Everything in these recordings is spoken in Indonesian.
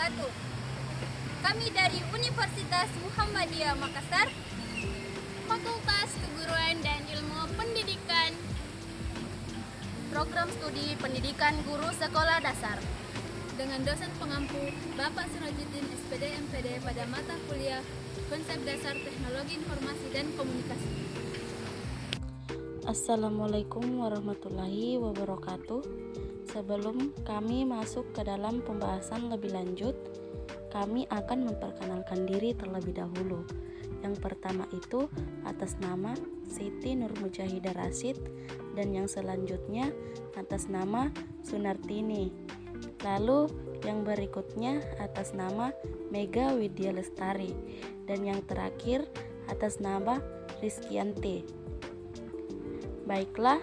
wabarakatuh. Kami dari Universitas Muhammadiyah Makassar, Fakultas Keguruan dan Ilmu Pendidikan, Program Studi Pendidikan Guru Sekolah Dasar, dengan dosen pengampu Bapak Sirajuddin SPD MPD pada mata kuliah Konsep Dasar Teknologi Informasi dan Komunikasi. Assalamualaikum warahmatullahi wabarakatuh. Sebelum kami masuk ke dalam pembahasan lebih lanjut, kami akan memperkenalkan diri terlebih dahulu. Yang pertama itu atas nama Siti Nur Mujahidah Rasyid, dan yang selanjutnya atas nama Sunartini. Lalu yang berikutnya atas nama Mega Widya Lestari, dan yang terakhir atas nama Rizkyanti. Baiklah,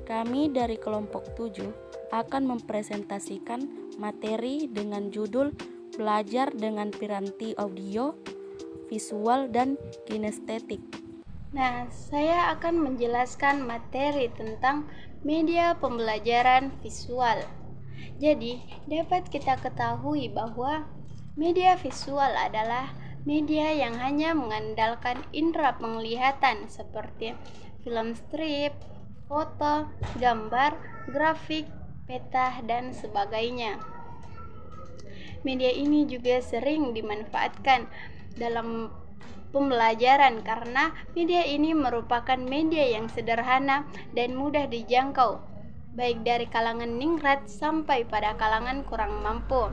kami dari kelompok 7 akan mempresentasikan materi dengan judul Belajar dengan Piranti Audio, Visual, dan Kinestetik. Nah, saya akan menjelaskan materi tentang media pembelajaran visual. Jadi, dapat kita ketahui bahwa media visual adalah media yang hanya mengandalkan indera penglihatan seperti film strip, foto, gambar, grafik, peta, dan sebagainya. Media ini juga sering dimanfaatkan dalam pembelajaran karena media ini merupakan media yang sederhana dan mudah dijangkau, baik dari kalangan ningrat sampai pada kalangan kurang mampu.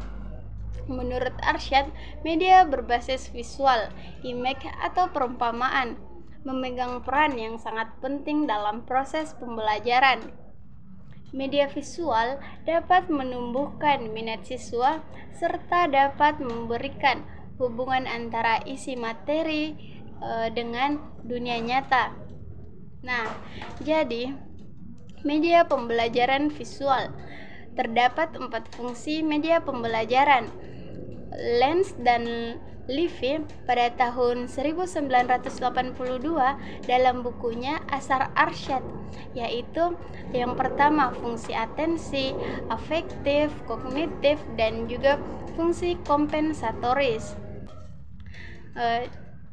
Menurut Arsyad, media berbasis visual, image atau perumpamaan memegang peran yang sangat penting dalam proses pembelajaran. Media visual dapat menumbuhkan minat siswa serta dapat memberikan hubungan antara isi materi dengan dunia nyata. Nah, jadi media pembelajaran visual terdapat 4 fungsi media pembelajaran. Lenz dan Levy pada tahun 1982 dalam bukunya Asar Arsyad, yaitu yang pertama fungsi atensi, afektif, kognitif, dan juga fungsi kompensatoris.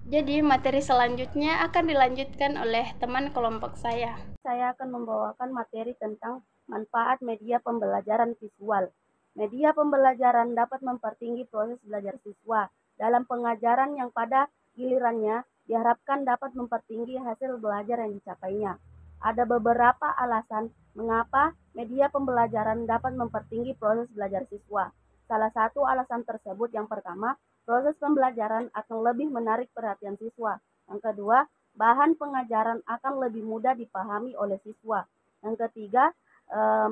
Jadi materi selanjutnya akan dilanjutkan oleh teman kelompok saya. Saya akan membawakan materi tentang manfaat media pembelajaran visual. Media pembelajaran dapat mempertinggi proses belajar siswa dalam pengajaran yang pada gilirannya diharapkan dapat mempertinggi hasil belajar yang dicapainya. Ada beberapa alasan mengapa media pembelajaran dapat mempertinggi proses belajar siswa. Salah satu alasan tersebut yang pertama, proses pembelajaran akan lebih menarik perhatian siswa. Yang kedua, bahan pengajaran akan lebih mudah dipahami oleh siswa. Yang ketiga,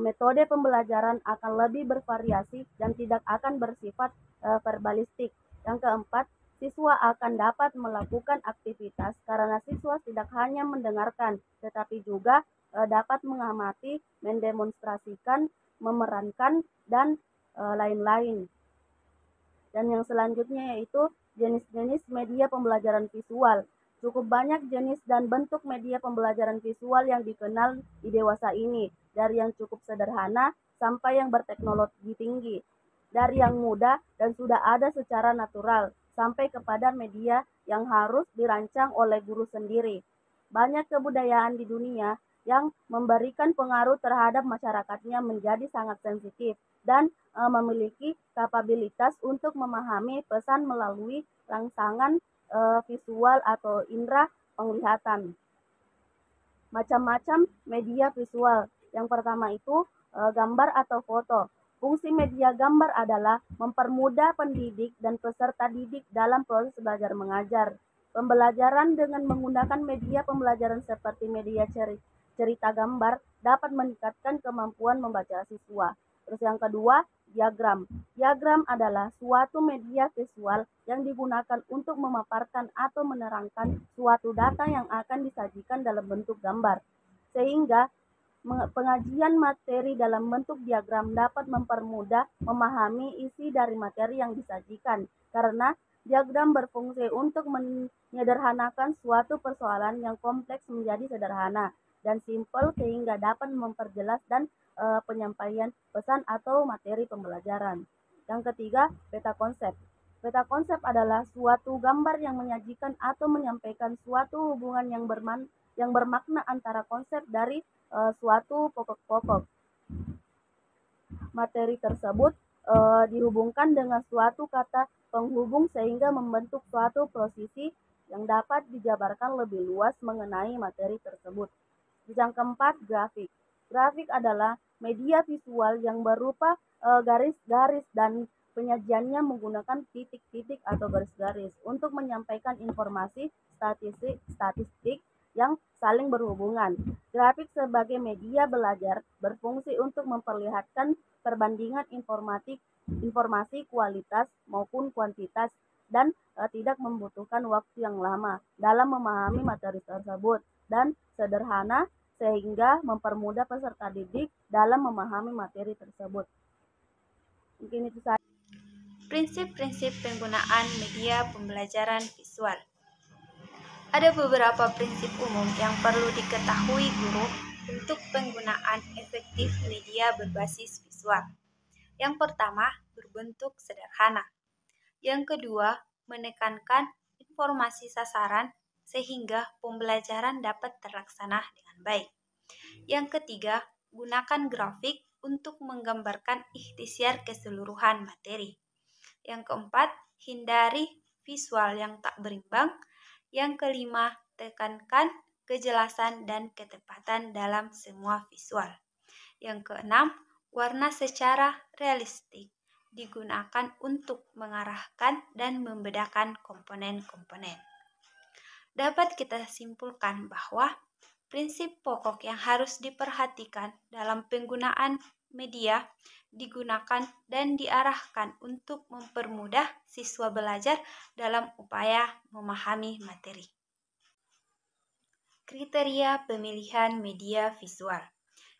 metode pembelajaran akan lebih bervariasi dan tidak akan bersifat verbalistik. Yang keempat, siswa akan dapat melakukan aktivitas karena siswa tidak hanya mendengarkan, tetapi juga dapat mengamati, mendemonstrasikan, memerankan, dan lain-lain. Dan yang selanjutnya yaitu jenis-jenis media pembelajaran visual. Cukup banyak jenis dan bentuk media pembelajaran visual yang dikenal di dewasa ini, dari yang cukup sederhana sampai yang berteknologi tinggi, dari yang mudah dan sudah ada secara natural, sampai kepada media yang harus dirancang oleh guru sendiri. Banyak kebudayaan di dunia yang memberikan pengaruh terhadap masyarakatnya menjadi sangat sensitif dan memiliki kapabilitas untuk memahami pesan melalui rangsangan visual atau indera penglihatan. Macam-macam media visual. Yang pertama itu gambar atau foto. Fungsi media gambar adalah mempermudah pendidik dan peserta didik dalam proses belajar mengajar. Pembelajaran dengan menggunakan media pembelajaran seperti media cerita gambar dapat meningkatkan kemampuan membaca siswa. Terus yang kedua, diagram. Diagram adalah suatu media visual yang digunakan untuk memaparkan atau menerangkan suatu data yang akan disajikan dalam bentuk gambar. Sehingga pengajian materi dalam bentuk diagram dapat mempermudah memahami isi dari materi yang disajikan. Karena diagram berfungsi untuk menyederhanakan suatu persoalan yang kompleks menjadi sederhana dan simpel sehingga dapat memperjelas dan penyampaian pesan atau materi pembelajaran. Yang ketiga, peta konsep. Peta konsep adalah suatu gambar yang menyajikan atau menyampaikan suatu hubungan yang bermakna antara konsep dari suatu pokok-pokok. Materi tersebut dihubungkan dengan suatu kata penghubung sehingga membentuk suatu posisi yang dapat dijabarkan lebih luas mengenai materi tersebut. Yang keempat, grafik. Grafik adalah media visual yang berupa garis-garis dan penyajiannya menggunakan titik-titik atau garis-garis untuk menyampaikan informasi statistik yang saling berhubungan. Grafik sebagai media belajar berfungsi untuk memperlihatkan perbandingan informasi kualitas maupun kuantitas dan tidak membutuhkan waktu yang lama dalam memahami materi tersebut dan sederhana sehingga mempermudah peserta didik dalam memahami materi tersebut. Mungkin itu saja. Prinsip-prinsip penggunaan media pembelajaran visual. Ada beberapa prinsip umum yang perlu diketahui guru untuk penggunaan efektif media berbasis visual. Yang pertama, berbentuk sederhana. Yang kedua, menekankan informasi sasaran sehingga pembelajaran dapat terlaksana dengan baik. Yang ketiga, gunakan grafik untuk menggambarkan ikhtiar keseluruhan materi. Yang keempat, hindari visual yang tak berimbang. Yang kelima, tekankan kejelasan dan ketepatan dalam semua visual. Yang keenam, warna secara realistik digunakan untuk mengarahkan dan membedakan komponen-komponen. Dapat kita simpulkan bahwa prinsip pokok yang harus diperhatikan dalam penggunaan media digunakan dan diarahkan untuk mempermudah siswa belajar dalam upaya memahami materi. Kriteria pemilihan media visual.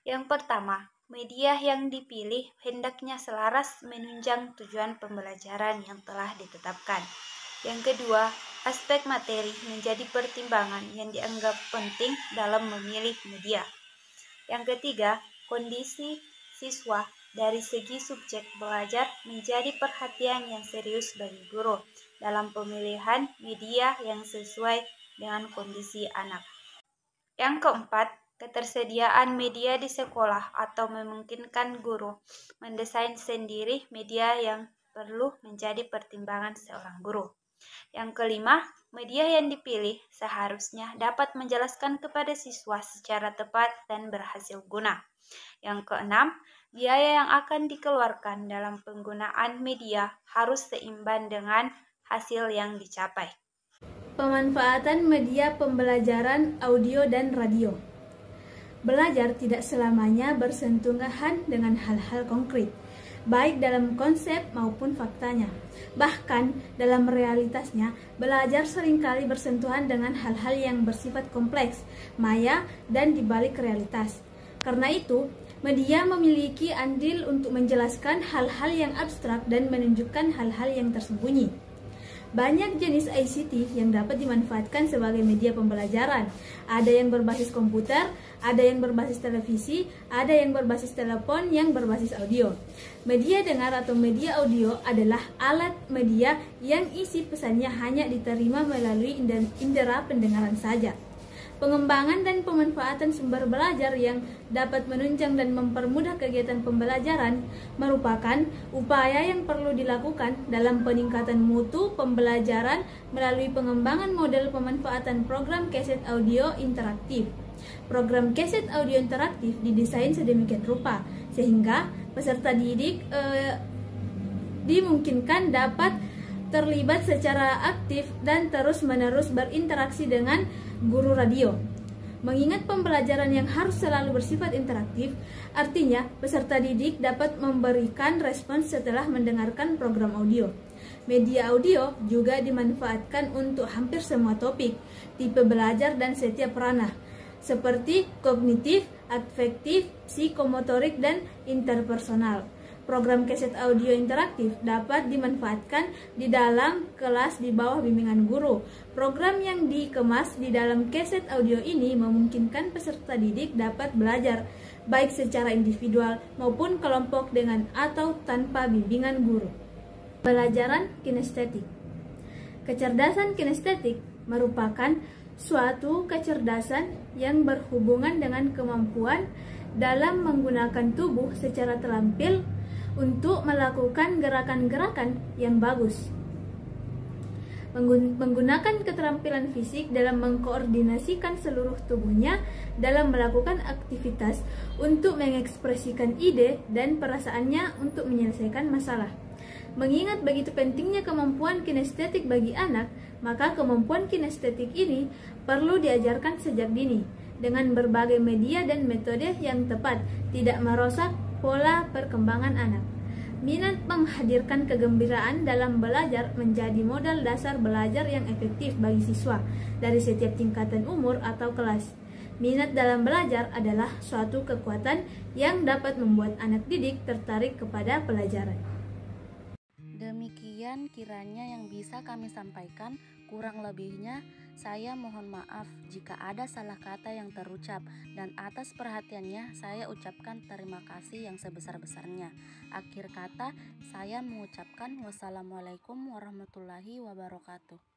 Yang pertama, media yang dipilih hendaknya selaras menunjang tujuan pembelajaran yang telah ditetapkan. Yang kedua, aspek materi menjadi pertimbangan yang dianggap penting dalam memilih media. Yang ketiga, kondisi siswa dari segi subjek belajar menjadi perhatian yang serius bagi guru dalam pemilihan media yang sesuai dengan kondisi anak. Yang keempat, ketersediaan media di sekolah atau memungkinkan guru mendesain sendiri media yang perlu menjadi pertimbangan seorang guru. Yang kelima, media yang dipilih seharusnya dapat menjelaskan kepada siswa secara tepat dan berhasil guna. Yang keenam, biaya yang akan dikeluarkan dalam penggunaan media harus seimbang dengan hasil yang dicapai. Pemanfaatan media pembelajaran audio dan radio. Belajar tidak selamanya bersentuhan dengan hal-hal konkret, baik dalam konsep maupun faktanya. Bahkan dalam realitasnya, belajar seringkali bersentuhan dengan hal-hal yang bersifat kompleks, maya, dan dibalik realitas. Karena itu, media memiliki andil untuk menjelaskan hal-hal yang abstrak dan menunjukkan hal-hal yang tersembunyi. Banyak jenis ICT yang dapat dimanfaatkan sebagai media pembelajaran. Ada yang berbasis komputer, ada yang berbasis televisi, ada yang berbasis telepon yang berbasis audio. Media dengar atau media audio adalah alat media yang isi pesannya hanya diterima melalui indera pendengaran saja. Pengembangan dan pemanfaatan sumber belajar yang dapat menunjang dan mempermudah kegiatan pembelajaran merupakan upaya yang perlu dilakukan dalam peningkatan mutu pembelajaran melalui pengembangan model pemanfaatan program kaset audio interaktif. Program kaset audio interaktif didesain sedemikian rupa sehingga peserta didik dimungkinkan dapat terlibat secara aktif dan terus-menerus berinteraksi dengan guru radio. Mengingat pembelajaran yang harus selalu bersifat interaktif, artinya peserta didik dapat memberikan respons setelah mendengarkan program audio. Media audio juga dimanfaatkan untuk hampir semua topik, tipe belajar dan setiap ranah, seperti kognitif, afektif, psikomotorik, dan interpersonal. Program keset audio interaktif dapat dimanfaatkan di dalam kelas di bawah bimbingan guru. Program yang dikemas di dalam keset audio ini memungkinkan peserta didik dapat belajar baik secara individual maupun kelompok dengan atau tanpa bimbingan guru. Pembelajaran kinestetik. Kecerdasan kinestetik merupakan suatu kecerdasan yang berhubungan dengan kemampuan dalam menggunakan tubuh secara terampil untuk melakukan gerakan-gerakan yang bagus. Menggunakan keterampilan fisik dalam mengkoordinasikan seluruh tubuhnya dalam melakukan aktivitas untuk mengekspresikan ide dan perasaannya untuk menyelesaikan masalah. Mengingat begitu pentingnya kemampuan kinestetik bagi anak, maka kemampuan kinestetik ini perlu diajarkan sejak dini dengan berbagai media dan metode yang tepat, tidak merusak pola perkembangan anak. Minat menghadirkan kegembiraan dalam belajar menjadi modal dasar belajar yang efektif bagi siswa dari setiap tingkatan umur atau kelas. Minat dalam belajar adalah suatu kekuatan yang dapat membuat anak didik tertarik kepada pelajaran. Demikian kiranya yang bisa kami sampaikan, kurang lebihnya saya mohon maaf jika ada salah kata yang terucap, dan atas perhatiannya saya ucapkan terima kasih yang sebesar-besarnya. Akhir kata, saya mengucapkan wassalamualaikum warahmatullahi wabarakatuh.